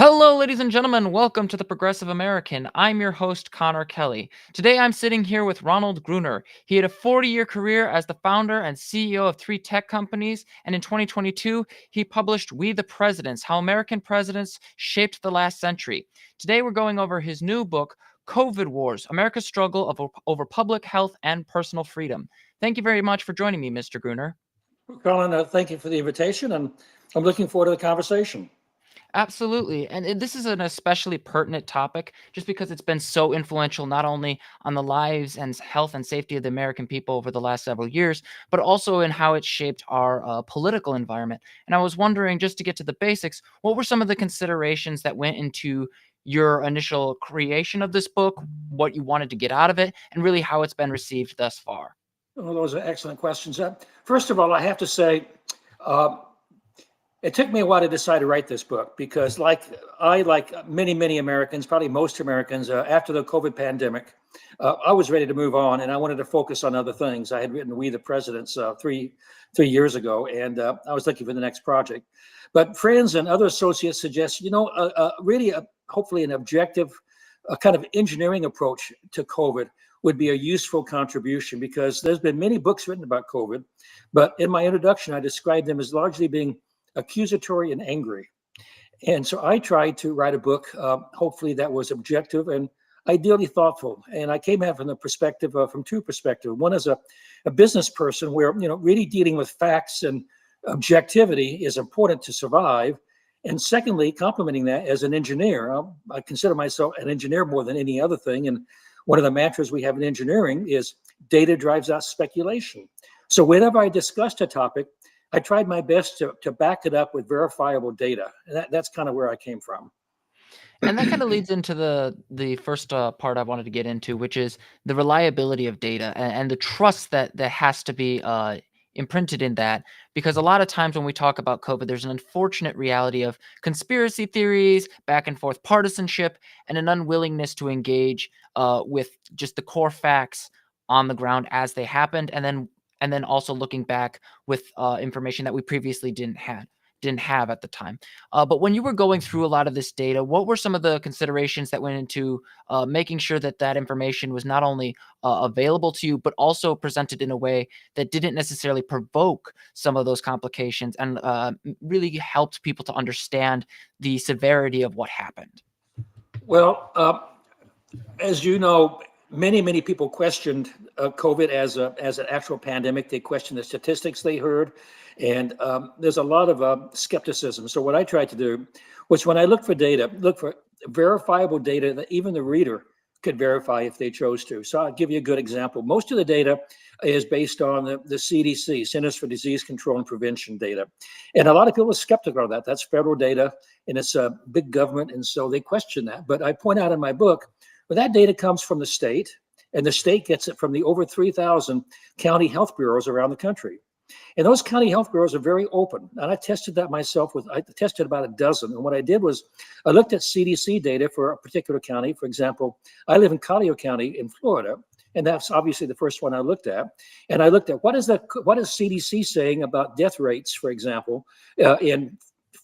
Hello, ladies and gentlemen. Welcome to the Progressive American. I'm your host, Connor Kelly. Today, I'm sitting here with Ronald Gruner. He had a 40-year career as the founder and CEO of three tech companies, and in 2022, he published We the Presidents: How American Presidents Shaped the Last Century. Today, we're going over his new book, COVID Wars: America's Struggle over Public Health and Personal Freedom. Thank you very much for joining me, Mr. Gruner. Colin, thank you for the invitation, and I'm looking forward to the conversation. Absolutely. And this is an especially pertinent topic just because it's been so influential not only on the lives and health and safety of the American people over the last several years, but also in how it shaped our political environment. And I was wondering, just to get to the basics, what were some of the considerations that went into your initial creation of this book, what you wanted to get out of it, and really how it's been received thus far? Well, those are excellent questions. First of all, I have to say, uh, it took me a while to decide to write this book because, like many Americans, probably most Americans, after the COVID pandemic, I was ready to move on, and I wanted to focus on other things. I had written "We the Presidents" three years ago, and I was looking for the next project. But friends and other associates suggest, hopefully an objective, kind of engineering approach to COVID would be a useful contribution because there's been many books written about COVID, but in my introduction, I described them as largely being accusatory and angry. And so I tried to write a book, hopefully that was objective and ideally thoughtful. And I came at it from the perspective, from two perspectives. One is a business person where, really dealing with facts and objectivity is important to survive. And secondly, complementing that as an engineer. I consider myself an engineer more than any other thing. And one of the mantras we have in engineering is data drives out speculation. So whenever I discussed a topic, I tried my best to back it up with verifiable data. And that's kind of where I came from. And that kind of leads into the first part I wanted to get into, which is the reliability of data and the trust that has to be imprinted in that. Because a lot of times when we talk about COVID, there's an unfortunate reality of conspiracy theories, back and forth partisanship, and an unwillingness to engage with just the core facts on the ground as they happened, and then also looking back with information that we previously didn't have at the time. But when you were going through a lot of this data, what were some of the considerations that went into making sure that that information was not only available to you, but also presented in a way that didn't necessarily provoke some of those complications and really helped people to understand the severity of what happened? Well, as you know, many people questioned COVID as an actual pandemic. They questioned the statistics they heard, and there's a lot of skepticism. So what I tried to do was, when I look for data, look for verifiable data that even the reader could verify if they chose to. So I'll give you a good example. Most of the data is based on the CDC, Centers for Disease Control and Prevention data. And a lot of people are skeptical of that. That's federal data, and it's a big government, and so they question that. But I point out in my book, well, that data comes from the state, and the state gets it from the over 3,000 county health bureaus around the country. And those county health bureaus are very open. And I tested that myself I tested about a dozen. And what I did was I looked at CDC data for a particular county. For example, I live in Collier County in Florida, and that's obviously the first one I looked at. And I looked at what is CDC saying about death rates, for example, in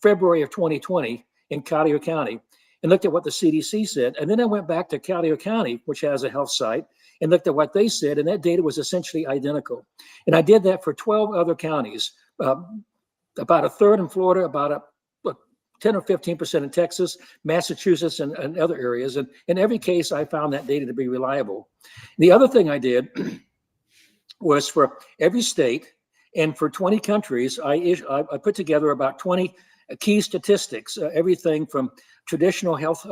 February of 2020 in Collier County, and looked at what the CDC said. And then I went back to Collier County, which has a health site, and looked at what they said, and that data was essentially identical. And I did that for 12 other counties, about a third in Florida, about 10 or 15% in Texas, Massachusetts, and other areas. And in every case, I found that data to be reliable. The other thing I did was, for every state and for 20 countries, I put together about 20 key statistics, everything from traditional health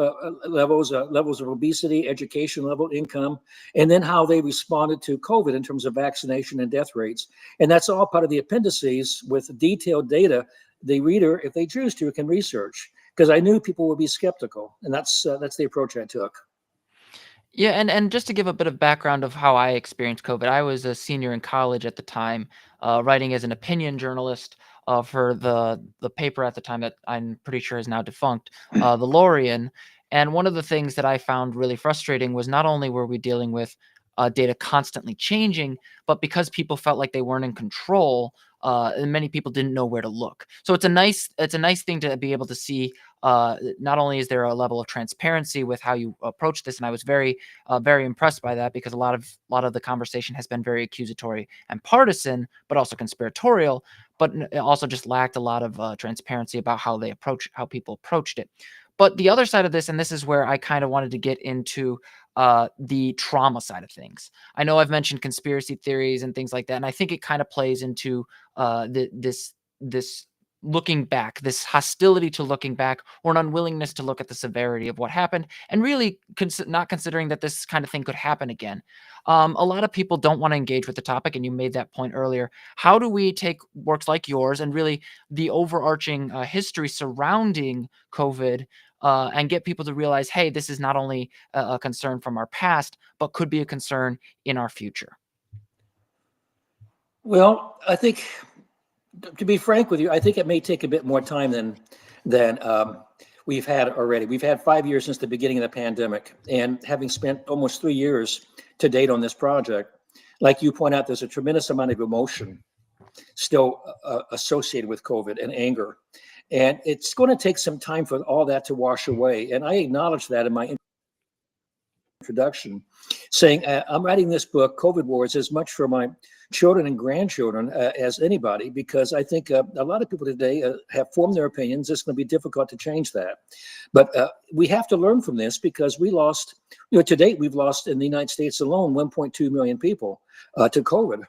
levels of obesity, education level, income, and then how they responded to COVID in terms of vaccination and death rates. And that's all part of the appendices with detailed data the reader, if they choose to, can research, because I knew people would be skeptical. And that's the approach I took. Yeah, and just to give a bit of background of how I experienced COVID, I was a senior in college at the time, writing as an opinion journalist for the paper at the time that I'm pretty sure is now defunct, the Lorien. And one of the things that I found really frustrating was not only were we dealing with data constantly changing, but because people felt like they weren't in control, and many people didn't know where to look. So it's a nice thing to be able to see. Not only is there a level of transparency with how you approach this, and I was very impressed by that, because a lot of the conversation has been very accusatory and partisan, but also conspiratorial. But it also just lacked a lot of transparency about how people approached it. But the other side of this, and this is where I kind of wanted to get into the trauma side of things. I know I've mentioned conspiracy theories and things like that, and I think it kind of plays into this looking back, this hostility to looking back, or an unwillingness to look at the severity of what happened, and really not considering that this kind of thing could happen again. A lot of people don't want to engage with the topic, and you made that point earlier. How do we take works like yours and really the overarching history surrounding COVID, and get people to realize, hey, this is not only a concern from our past, but could be a concern in our future? Well, I think, to be frank with you, I think it may take a bit more time than we've had already. We've had 5 years since the beginning of the pandemic, and having spent almost 3 years to date on this project, like you point out, there's a tremendous amount of emotion still associated with COVID and anger, and it's going to take some time for all that to wash away. And I acknowledge that in my introduction, saying I'm writing this book, COVID Wars, as much for my children and grandchildren as anybody, because I think a lot of people today have formed their opinions. It's going to be difficult to change that. But we have to learn from this, because we lost, to date, we've lost in the United States alone 1.2 million people to COVID.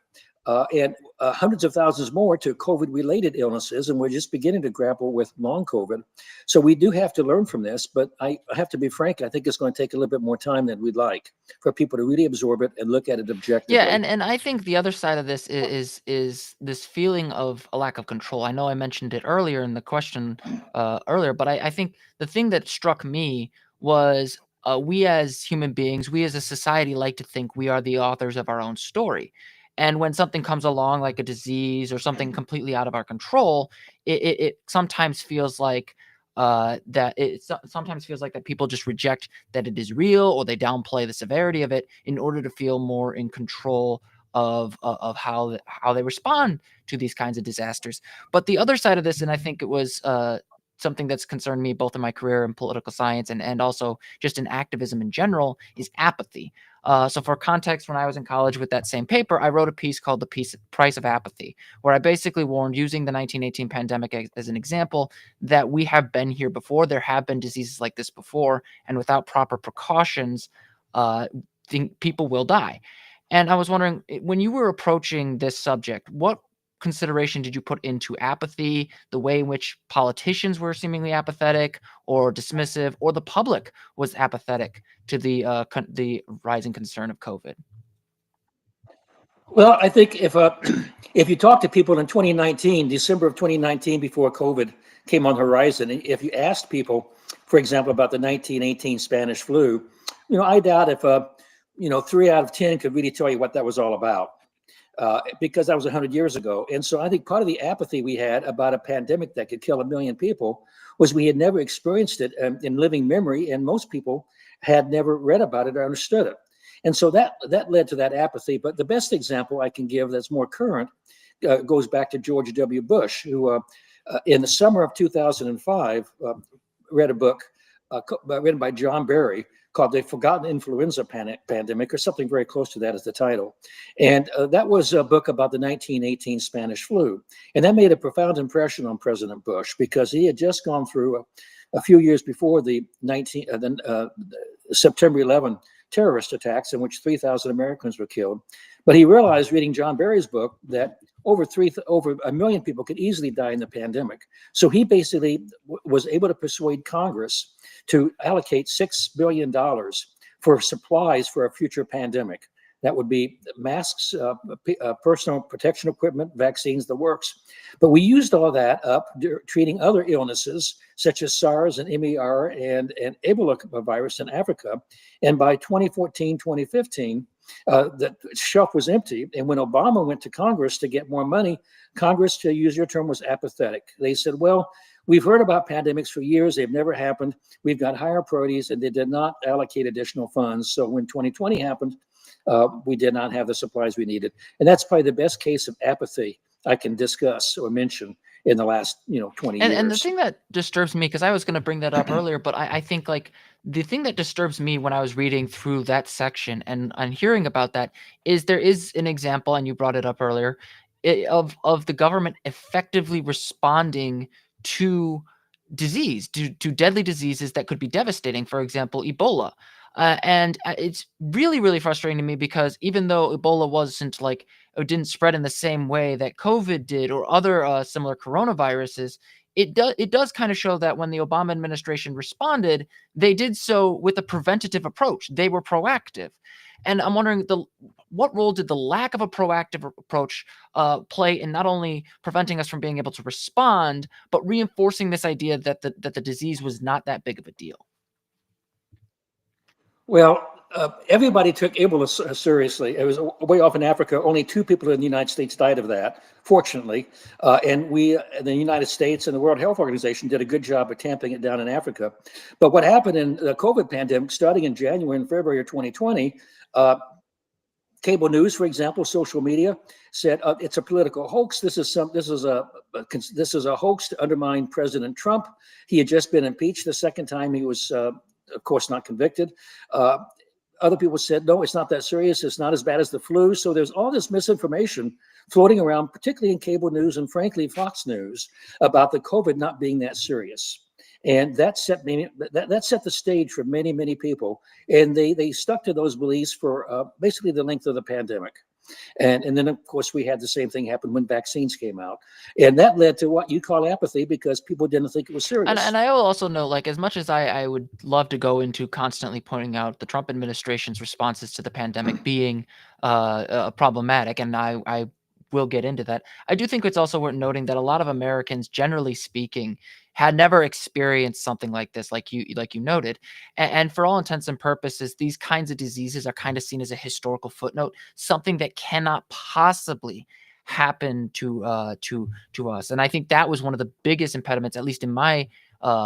And hundreds of thousands more to COVID-related illnesses, and we're just beginning to grapple with long COVID. So we do have to learn from this, but I have to be frank, I think it's going to take a little bit more time than we'd like for people to really absorb it and look at it Yeah, objectively. and I think the other side of this is this feeling of a lack of control. I know I mentioned it earlier in the question earlier, but I think the thing that struck me was, we as human beings, we as a society like to think we are the authors of our own story. And when something comes along like a disease or something completely out of our control, it sometimes feels like sometimes feels like that people just reject that it is real, or they downplay the severity of it in order to feel more in control of how they respond to these kinds of disasters. But the other side of this, and I think it was something that's concerned me both in my career in political science and also just in activism in general, is apathy. So for context, when I was in college with that same paper, I wrote a piece called Price of Apathy, where I basically warned, using the 1918 pandemic as an example, that we have been here before. There have been diseases like this before, and without proper precautions, uh, people will die. And I was wondering, when you were approaching this subject, what consideration did you put into apathy, the way in which politicians were seemingly apathetic or dismissive, or the public was apathetic to the rising concern of COVID? Well, I think if if you talk to people in 2019, December of 2019, before COVID came on the horizon, and if you asked people, for example, about the 1918 Spanish flu, I doubt if 3 out of 10 could really tell you what that was all about, because that was 100 years ago. And so I think part of the apathy we had about a pandemic that could kill 1 million people was we had never experienced it in living memory, and most people had never read about it or understood it. And so that led to that apathy. But the best example I can give that's more current goes back to George W. Bush, who in the summer of 2005 read a book written by John Barry called The Forgotten Influenza Pandemic, or something very close to that as the title. And that was a book about the 1918 Spanish flu. And that made a profound impression on President Bush, because he had just gone through a few years before the September 11 terrorist attacks, in which 3,000 Americans were killed. But he realized, reading John Barry's book, that over 1 million people could easily die in the pandemic. So he basically was able to persuade Congress to allocate $6 billion for supplies for a future pandemic. That would be masks, personal protection equipment, vaccines, the works. But we used all that up treating other illnesses such as SARS and MER and Ebola virus in Africa. And by 2014, 2015, the shelf was empty. And when Obama went to Congress to get more money, Congress, to use your term, was apathetic. They said, well, we've heard about pandemics for years. They've never happened. We've got higher priorities, and they did not allocate additional funds. So when 2020 happened, we did not have the supplies we needed. And that's probably the best case of apathy I can discuss or mention in the last 20 And the years. thing that disturbs me, because I was gonna bring that up earlier, but I think, like, the thing that disturbs me when I was reading through that section and hearing about that is there is an example, and you brought it up earlier, of the government effectively responding to disease, to deadly diseases that could be devastating, for example, Ebola. It's really, really frustrating to me because even though Ebola wasn't like or didn't spread in the same way that COVID did or other similar coronaviruses, it does kind of show that when the Obama administration responded, they did so with a preventative approach. They were proactive, and I'm wondering what role did the lack of a proactive approach play in not only preventing us from being able to respond, but reinforcing this idea that the disease was not that big of a deal. Well, everybody took Ebola seriously. It was way off in Africa. Only two people in the United States died of that, fortunately. And we, the United States and the World Health Organization, did a good job of tamping it down in Africa. But what happened in the COVID pandemic, starting in January and February of 2020, cable news, for example, social media said it's a political hoax. This is a hoax to undermine President Trump. He had just been impeached the second time. He was, of course, not convicted. Uh, Other people said, no, it's not that serious. It's not as bad as the flu. So there's all this misinformation floating around, particularly in cable news and frankly, Fox News, about the COVID not being that serious. And that set the stage for many, many people. And they stuck to those beliefs for basically the length of the pandemic. And then, of course, we had the same thing happen when vaccines came out. And that led to what you call apathy because people didn't think it was serious. And I will also know, like, as much as I would love to go into constantly pointing out the Trump administration's responses to the pandemic being problematic, and I will get into that. I do think it's also worth noting that a lot of Americans, generally speaking, had never experienced something like this, like you noted, and for all intents and purposes, these kinds of diseases are kind of seen as a historical footnote, something that cannot possibly happen to us. And I think that was one of the biggest impediments, at least in my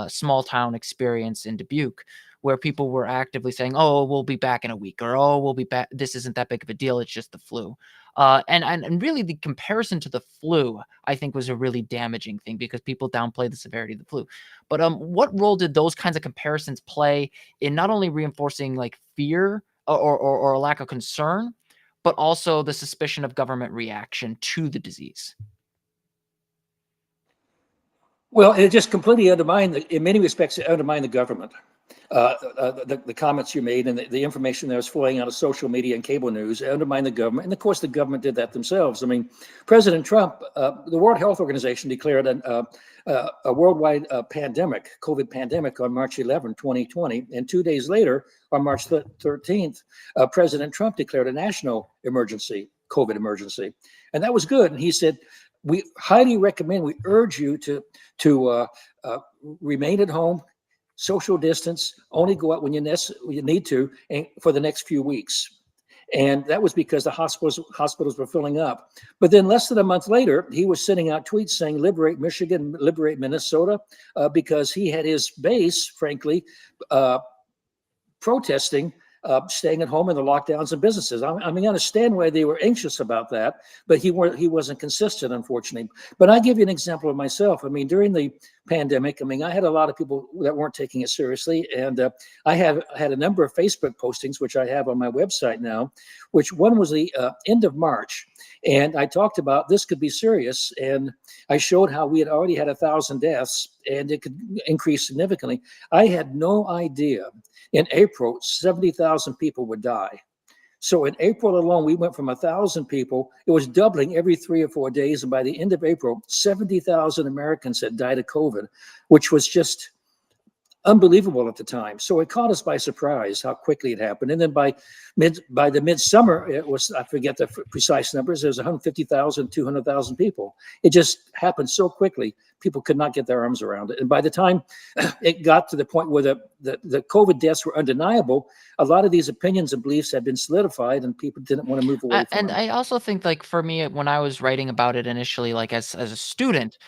small town experience in Dubuque, where people were actively saying, "Oh, we'll be back in a week," or "Oh, we'll be back. This isn't that big of a deal. It's just the flu." And really, the comparison to the flu, I think, was a really damaging thing because people downplay the severity of the flu. But what role did those kinds of comparisons play in not only reinforcing like fear or a lack of concern, but also the suspicion of government reaction to the disease? Well, it just completely undermined, in many respects, it undermined the government. The comments you made and the information that was flowing out of social media and cable news undermined the government. And of course, the government did that themselves. I mean, President Trump, the World Health Organization declared a worldwide pandemic, COVID pandemic, on March 11, 2020. And 2 days later, on March 13th, President Trump declared a national emergency, COVID emergency. And that was good. And he said, we highly recommend, we urge you to remain at home, social distance, only go out when you need to, and for the next few weeks. And that was because the hospitals were filling up. But then less than a month later, he was sending out tweets saying, liberate Michigan, liberate Minnesota, because he had his base, frankly, protesting staying at home and the lockdowns and businesses. I mean, I understand why they were anxious about that, but he wasn't consistent, unfortunately. But I give you an example of myself. I mean, during the pandemic, I mean, I had a lot of people that weren't taking it seriously, and I had a number of Facebook postings, which I have on my website now. Which one was the end of March, and I talked about this could be serious, and I showed how we had already had 1,000 deaths, and it could increase significantly. I had no idea in April, 70,000 people would die. So in April alone, we went from 1,000 people. It was doubling every 3 or 4 days. And by the end of April, 70,000 Americans had died of COVID, which was just unbelievable at the time. So it caught us by surprise how quickly it happened. And then by the midsummer, it was, I forget the precise numbers, there was 150,000, 200,000 people. It just happened so quickly, people could not get their arms around it. And by the time it got to the point where the COVID deaths were undeniable, a lot of these opinions and beliefs had been solidified and people didn't want to move away from And them. I also think, like, for me, when I was writing about it initially, like, as a student,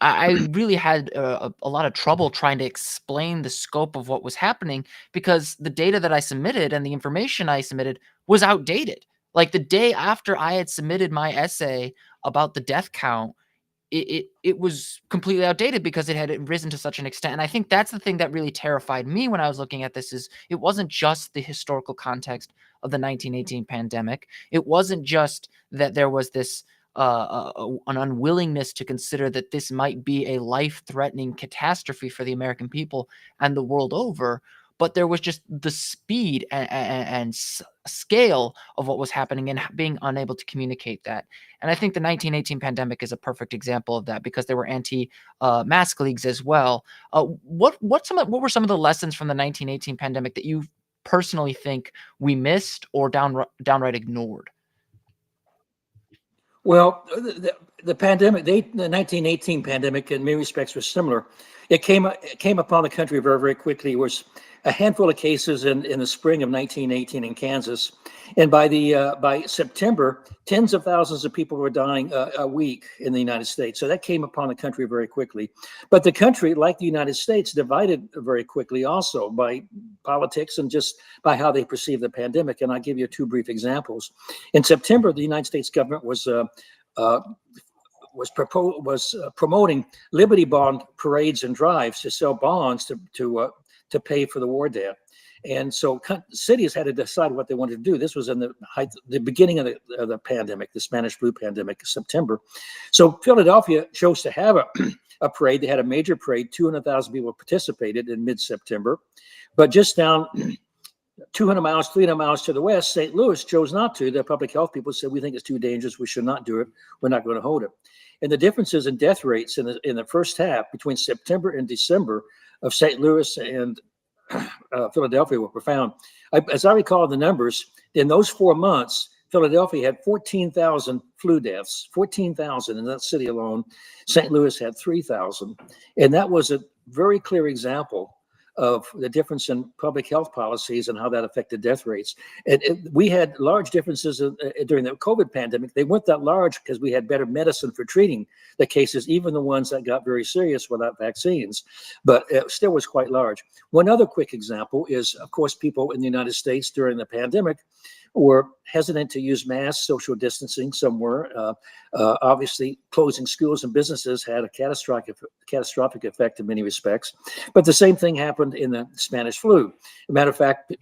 I really had a lot of trouble trying to explain the scope of what was happening because the data that I submitted and the information I submitted was outdated. Like the day after I had submitted my essay about the death count, it was completely outdated because it had risen to such an extent. And I think that's the thing that really terrified me when I was looking at this is it wasn't just the historical context of the 1918 pandemic. It wasn't just that there was this an unwillingness to consider that this might be a life-threatening catastrophe for the American people and the world over, but there was just the speed and scale of what was happening and being unable to communicate that. And I think the 1918 pandemic is a perfect example of that because there were anti-mask leagues as well. What were some of the lessons from the 1918 pandemic that you personally think we missed or downright ignored? Well, the pandemic, the 1918 pandemic, in many respects, was similar. It came upon the country very, very quickly. It was a handful of cases in the spring of 1918 in Kansas, and by September, tens of thousands of people were dying a week in the United States. So that came upon the country very quickly. But the country, like the United States, divided very quickly also by politics and just by how they perceive the pandemic. And I'll give you two brief examples. In September, the United States government uh, was promoting Liberty Bond parades and drives to sell bonds to pay for the war debt. And so cities had to decide what they wanted to do. This was in the beginning of the pandemic, the Spanish flu pandemic, September. So Philadelphia chose to have a parade. They had a major parade. 200,000 people participated in mid-September. But just down 200 miles, 300 miles to the west, St. Louis chose not to. The public health people said, we think it's too dangerous. We should not do it. We're not going to hold it. And the differences in death rates in the first half between September and December of St. Louis and Philadelphia were profound. As I recall the numbers, in those 4 months, Philadelphia had 14,000 flu deaths, 14,000 in that city alone. St. Louis had 3,000. And that was a very clear example of the difference in public health policies and how that affected death rates. And we had large differences during the COVID pandemic. They weren't that large because we had better medicine for treating the cases, even the ones that got very serious without vaccines, but it still was quite large. One other quick example is, of course, people in the United States during the pandemic were hesitant to use masks, social distancing. Some were. Obviously, closing schools and businesses had a catastrophic effect in many respects. But the same thing happened in the Spanish flu. As a matter of fact,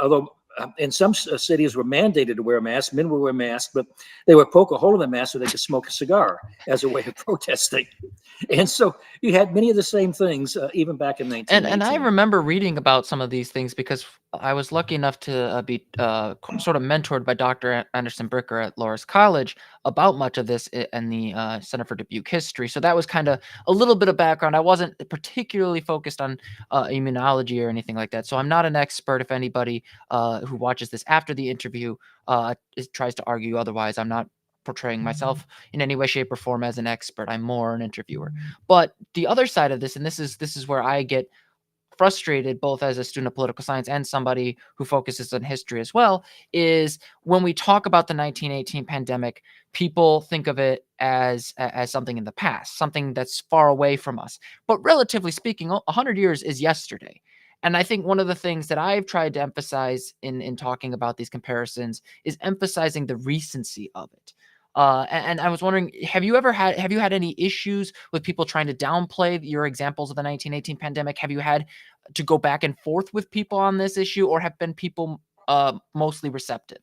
although in some cities were mandated to wear masks, men would wear masks, but they would poke a hole in the mask so they could smoke a cigar as a way of protesting. And so you had many of the same things even back in 1918. And I remember reading about some of these things because I was lucky enough to be sort of mentored by Dr. Anderson Bricker at Loras College about much of this and the Center for Dubuque History. So that was kind of a little bit of background. I wasn't particularly focused on immunology or anything like that. So I'm not an expert. If anybody who watches this after the interview tries to argue otherwise, I'm not portraying myself in any way, shape, or form as an expert. I'm more an interviewer. But the other side of this, and this is where I get frustrated both as a student of political science and somebody who focuses on history as well, is when we talk about the 1918 pandemic, people think of it as something in the past, something that's far away from us. But relatively speaking, 100 years is yesterday. And I think one of the things that I've tried to emphasize in talking about these comparisons is emphasizing the recency of it. And I was wondering, have you had any issues with people trying to downplay your examples of the 1918 pandemic? Have you had to go back and forth with people on this issue, or have been people mostly receptive?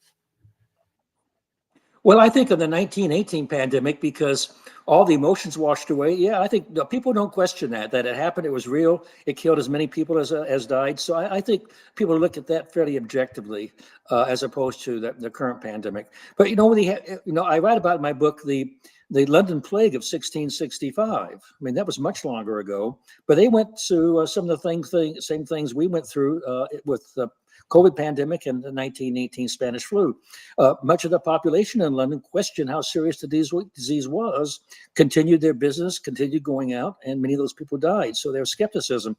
Well, I think of the 1918 pandemic because all the emotions washed away. Yeah, I think people don't question that it happened. It was real. It killed as many people as died. So I think people look at that fairly objectively, as opposed to the current pandemic. But I write about in my book the London Plague of 1665. I mean, that was much longer ago. But they went through some of the same things we went through with the COVID pandemic and the 1918 Spanish flu. Much of the population in London questioned how serious the disease was, continued their business, continued going out, and many of those people died. So there was skepticism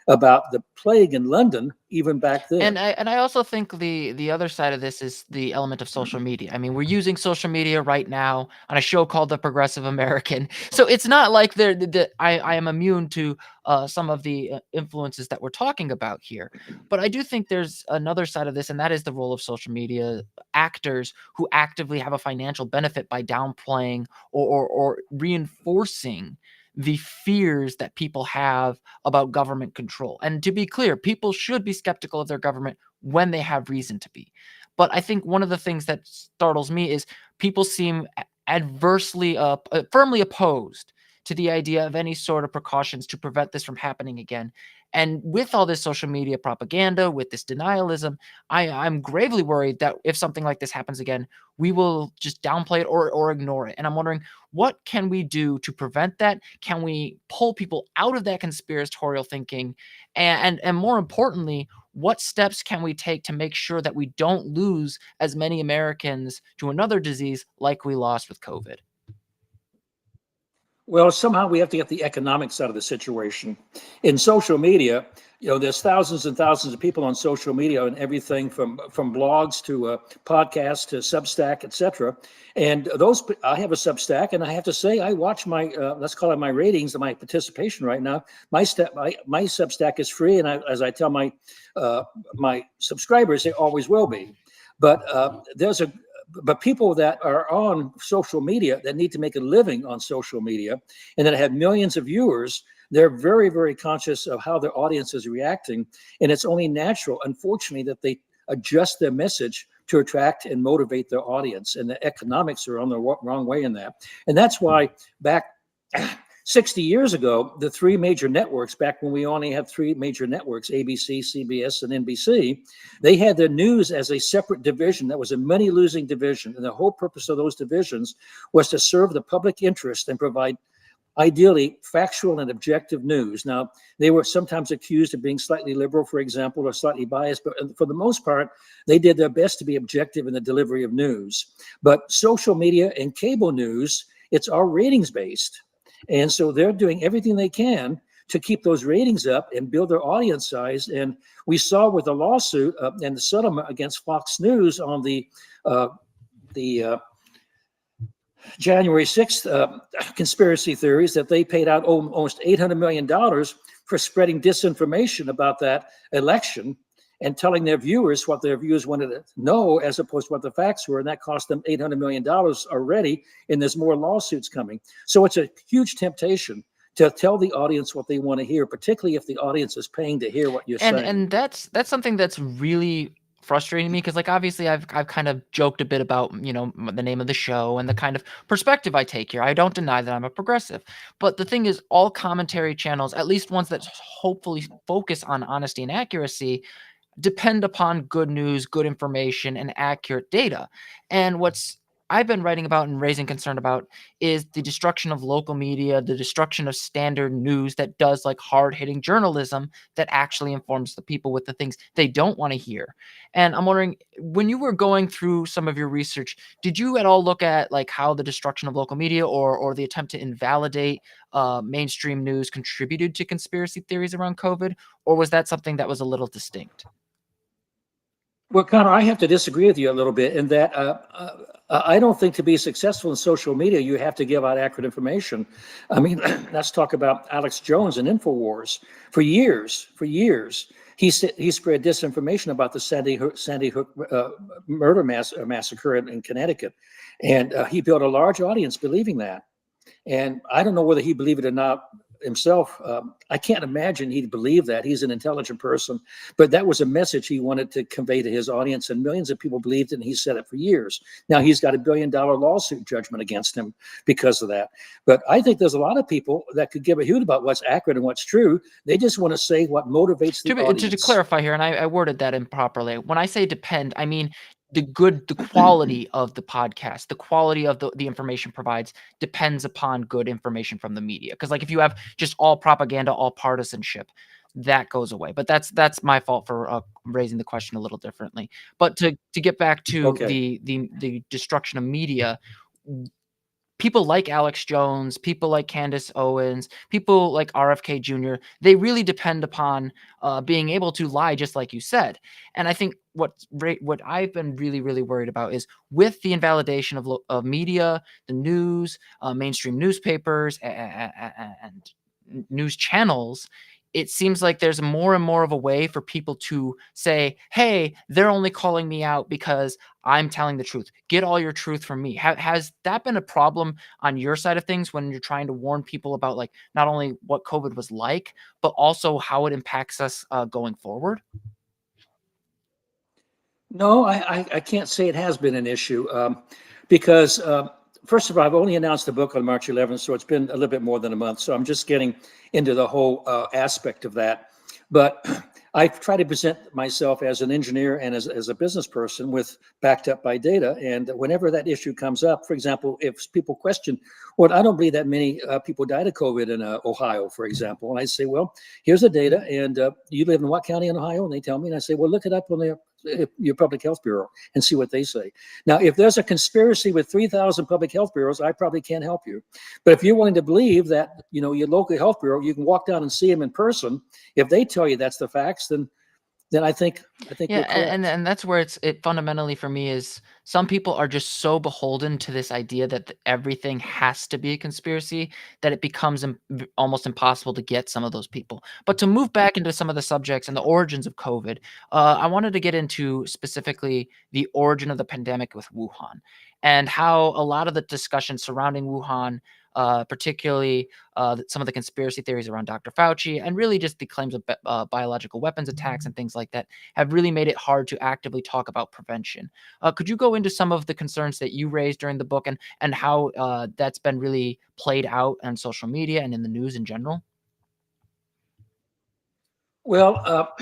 about the plague in London even back then. And I also think the other side of this is the element of social media. I mean, we're using social media right now on a show called The Progressive American, so it's not like I am immune to some of the influences that we're talking about here. But I do think there's another side of this, and that is the role of social media actors who actively have a financial benefit by downplaying or reinforcing the fears that people have about government control. And to be clear, people should be skeptical of their government when they have reason to be. But I think one of the things that startles me is people seem adversely, firmly opposed to the idea of any sort of precautions to prevent this from happening again. And with all this social media propaganda, with this denialism, I'm gravely worried that if something like this happens again, we will just downplay it or ignore it. And I'm wondering, what can we do to prevent that? Can we pull people out of that conspiratorial thinking? And more importantly, what steps can we take to make sure that we don't lose as many Americans to another disease like we lost with COVID? Well, somehow we have to get the economic side of the situation. In social media, there's thousands and thousands of people on social media, and everything from blogs to podcasts to Substack, etc. And I have a Substack, and I have to say, I watch my let's call it my ratings and my participation right now. My Substack is free, and as I tell my subscribers, they always will be. But but people that are on social media that need to make a living on social media and that have millions of viewers, they're very, very conscious of how their audience is reacting. And it's only natural, unfortunately, that they adjust their message to attract and motivate their audience. And the economics are on the wrong way in that. And that's why back 60 years ago, the three major networks, back when we only had three major networks, ABC, CBS, and NBC, they had their news as a separate division. That was a money-losing division. And the whole purpose of those divisions was to serve the public interest and provide, ideally, factual and objective news. Now, they were sometimes accused of being slightly liberal, for example, or slightly biased, but for the most part, they did their best to be objective in the delivery of news. But social media and cable news, it's all ratings-based. And so they're doing everything they can to keep those ratings up and build their audience size. And we saw with the lawsuit and the settlement against Fox News on the January 6th conspiracy theories that they paid out almost $800 million for spreading disinformation about that election and telling their viewers what their viewers wanted to know as opposed to what the facts were. And that cost them $800 million already, and there's more lawsuits coming. So it's a huge temptation to tell the audience what they want to hear, particularly if the audience is paying to hear what you're saying. And that's something that's really frustrating me because, like, obviously I've kind of joked a bit about, the name of the show and the kind of perspective I take here. I don't deny that I'm a progressive. But the thing is, all commentary channels, at least ones that hopefully focus on honesty and accuracy, depend upon good news, good information, and accurate data. And what's I've been writing about and raising concern about is the destruction of local media, the destruction of standard news that does like hard-hitting journalism that actually informs the people with the things they don't want to hear. And I'm wondering, when you were going through some of your research, did you at all look at like how the destruction of local media or the attempt to invalidate mainstream news contributed to conspiracy theories around COVID, or was that something that was a little distinct? Well, Connor, I have to disagree with you a little bit in that I don't think to be successful in social media, you have to give out accurate information. I mean, let's talk about Alex Jones and InfoWars. For years, he spread disinformation about the Sandy Hook murder massacre in Connecticut. And he built a large audience believing that. And I don't know whether he believed it or not himself. I can't imagine he'd believe that. He's an intelligent person, but that was a message he wanted to convey to his audience, and millions of people believed it, and he said it for years. Now he's got $1 billion lawsuit judgment against him because of that. But I think there's a lot of people that could give a hoot about what's accurate and what's true. They just want to say what motivates the audience. To clarify here, and I worded that improperly. When I say depend, I mean the quality of the podcast, the quality of the information provides depends upon good information from the media. Because like if you have just all propaganda, all partisanship, that goes away. But that's my fault for raising the question a little differently. But to get back to Okay. the destruction of media, people like Alex Jones, people like Candace Owens, people like RFK Jr., they really depend upon being able to lie, just like you said. And I think what I've been really, really worried about is with the invalidation of media, the news, mainstream newspapers, and news channels, it seems like there's more and more of a way for people to say, "Hey, they're only calling me out because I'm telling the truth. Get all your truth from me." Has that been a problem on your side of things when you're trying to warn people about, like, not only what COVID was like, but also how it impacts us going forward? No, I can't say it has been an issue because, first of all, I've only announced the book on March 11th, so it's been a little bit more than a month. So I'm just getting into the whole aspect of that. But I try to present myself as an engineer and as a business person with backed up by data. And whenever that issue comes up, for example, if people question, well, I don't believe that many people died of COVID in Ohio, for example. And I say, well, here's the data. And you live in what county in Ohio? And they tell me, and I say, well, look it up on your public health bureau and see what they say. Now, if there's a conspiracy with 3,000 public health bureaus, I probably can't help you. But if you're willing to believe that, your local health bureau, you can walk down and see them in person. If they tell you that's the facts, then I think Yeah, you're and correct. and that's where it fundamentally for me is some people are just so beholden to this idea that everything has to be a conspiracy that it becomes almost impossible to get some of those people. But to move back into some of the subjects and the origins of COVID, I wanted to get into specifically the origin of the pandemic with Wuhan and how a lot of the discussion surrounding Wuhan, particularly some of the conspiracy theories around Dr. Fauci, and really just the claims of biological weapons attacks and things like that have really made it hard to actively talk about prevention. Could you go into some of the concerns that you raised during the book and how that's been really played out on social media and in the news in general? Well,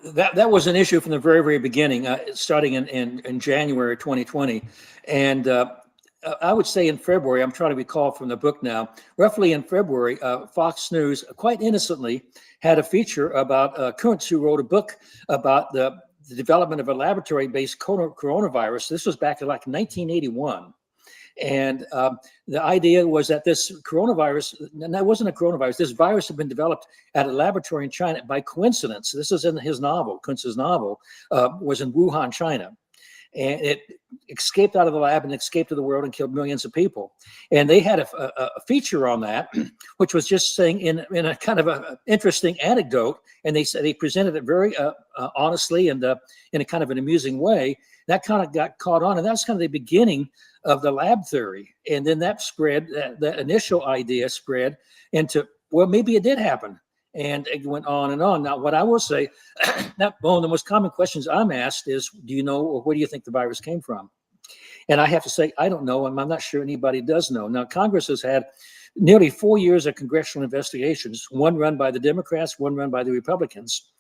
that was an issue from the very, very beginning, starting in January 2020. And I would say in February, I'm trying to recall from the book now, roughly in February, Fox News, quite innocently, had a feature about Kuntz, who wrote a book about the development of a laboratory-based coronavirus. This was back in like 1981. And the idea was that this coronavirus, and that wasn't a coronavirus, this virus had been developed at a laboratory in China by coincidence. This is in his novel, Kuntz's novel, was in Wuhan, China. And it escaped out of the lab and escaped to the world and killed millions of people. And they had a feature on that, which was just saying in a kind of an interesting anecdote. And they said they presented it very honestly and in a kind of an amusing way. That kind of got caught on, and that's kind of the beginning of the lab theory. And then that spread, that initial idea spread into, well, maybe it did happen. And it went on and on. Now, what I will say, one of the most common questions I'm asked is, do you know, or where do you think the virus came from? And I have to say, I don't know, and I'm not sure anybody does know. Now, Congress has had nearly 4 years of congressional investigations, one run by the Democrats, one run by the Republicans,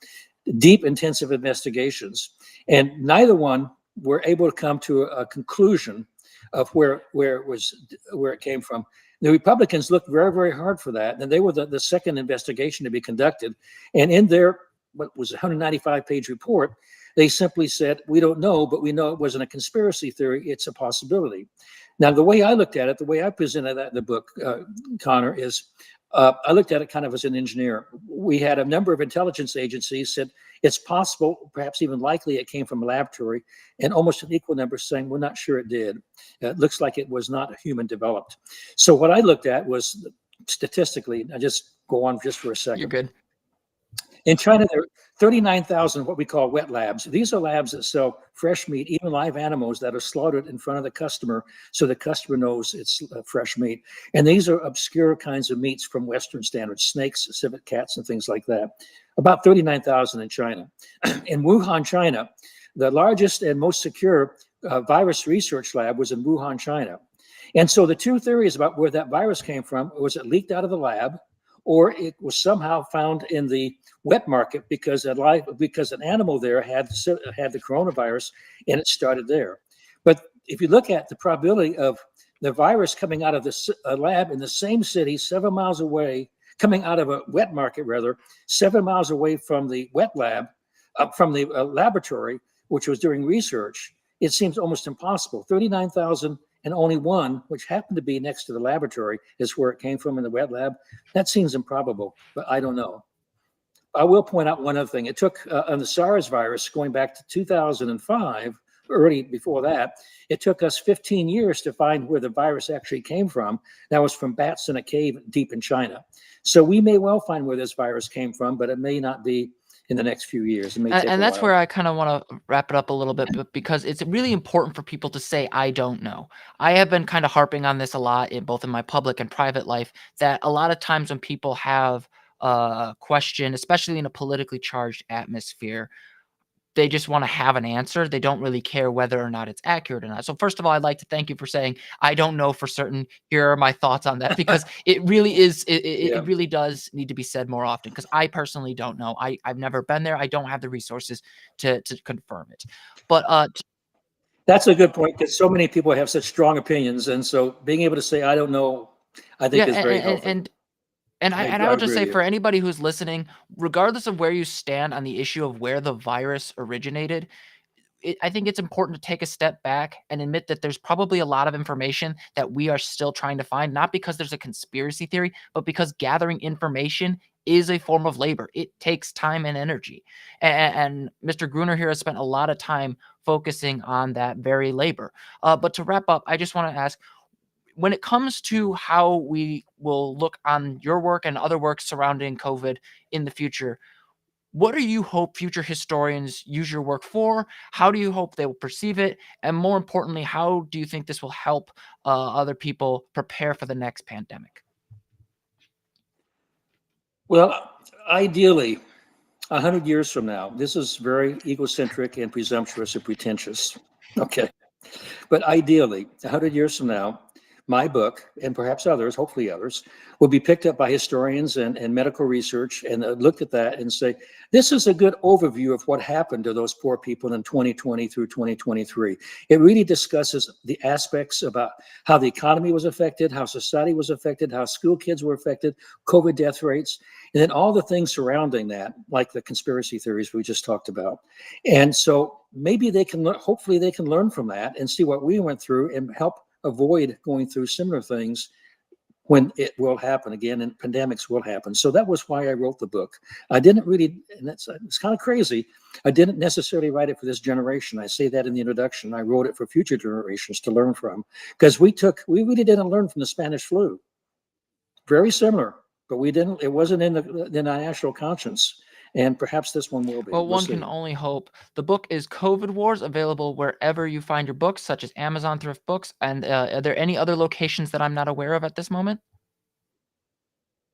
deep, intensive investigations. And neither one were able to come to a conclusion of where it came from. The Republicans looked very, very hard for that, and they were the second investigation to be conducted. And in their what was a 195-page report, they simply said, "We don't know, but we know it wasn't a conspiracy theory; it's a possibility." Now, the way I looked at it, the way I presented that in the book, Connor, is I looked at it kind of as an engineer. We had a number of intelligence agencies said it's possible, perhaps even likely, it came from a laboratory, and almost an equal number saying we're not sure it did. It looks like it was not human developed. So what I looked at was statistically, I just go on just for a You're second. good. In China, there are 39,000 what we call wet labs. These are labs that sell fresh meat, even live animals that are slaughtered in front of the customer so the customer knows it's fresh meat. And these are obscure kinds of meats from Western standards, snakes, civet cats, and things like that. About 39,000 in China. In Wuhan, China, the largest and most secure virus research lab was in Wuhan, China. And so the two theories about where that virus came from, was it leaked out of the lab, or it was somehow found in the wet market because an animal there had the coronavirus and it started there. But if you look at the probability of the virus coming out of a lab in the same city 7 miles away, coming out of a wet market rather, 7 miles away from the wet lab, from the laboratory, which was doing research, it seems almost impossible. 39,000 and only one, which happened to be next to the laboratory, is where it came from in the wet lab. That seems improbable, but I don't know. I will point out one other thing. It took on the SARS virus going back to 2005 early before that. It took us 15 years to find where the virus actually came from. That was from bats in a cave deep in China. So we may well find where this virus came from, but it may not be in the next few years. It may take And a that's while. where I kind of want to wrap it up a little bit, but because it's really important for people to say, I don't know. I have been kind of harping on this a lot in both in my public and private life, that a lot of times when people have a question, especially in a politically charged atmosphere, they just want to have an answer. They don't really care whether or not it's accurate or not. So first of all, I'd like to thank you for saying, I don't know for certain. Here are my thoughts on that, because it really is, Yeah. it really does need to be said more often, because I personally don't know. I've never been there. I don't have the resources to confirm it. But That's a good point because so many people have such strong opinions. And so being able to say, I don't know, I yeah, think is very healthy. and I I will just agree say, with you. for anybody who's listening, regardless of where you stand on the issue of where the virus originated, I think it's important to take a step back and admit that there's probably a lot of information that we are still trying to find, not because there's a conspiracy theory, but because gathering information is a form of labor. It takes time and energy. And Mr. Gruner here has spent a lot of time focusing on that very labor. But to wrap up, I just want to ask, when it comes to how we will look on your work and other work surrounding COVID in the future, what do you hope future historians use your work for? How do you hope they will perceive it? And more importantly, how do you think this will help other people prepare for the next pandemic? Well, ideally, 100 years from now, this is very egocentric and presumptuous and pretentious. Okay. But ideally, 100 years from now, my book, and perhaps others, hopefully others, will be picked up by historians and medical research and look at that and say, this is a good overview of what happened to those poor people in 2020 through 2023. It really discusses the aspects about how the economy was affected, how society was affected, how school kids were affected, COVID death rates, and then all the things surrounding that, like the conspiracy theories we just talked about. And so maybe they can, hopefully they can learn from that and see what we went through and help avoid going through similar things when it will happen again, and pandemics will happen. So that was why I wrote the book. I didn't really, and it's kind of crazy. I didn't necessarily write it for this generation. I say that in the introduction. I wrote it for future generations to learn from, because we really didn't learn from the Spanish flu. Very similar, but we didn't. It wasn't in our national conscience, and perhaps this one will be. Well, We'll one can see. only hope. The book is COVID Wars, available wherever you find your books, such as Amazon Thrift Books. And are there any other locations that I'm not aware of at this moment?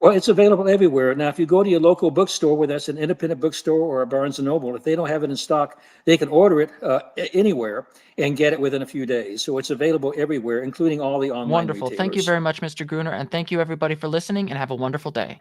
Well, it's available everywhere. Now, if you go to your local bookstore, whether that's an independent bookstore or a Barnes and Noble, if they don't have it in stock, they can order it anywhere and get it within a few days. So it's available everywhere, including all the online Wonderful. Thank you retailers. very much, Mr. Gruner. And thank you, everybody, for listening, and have a wonderful day.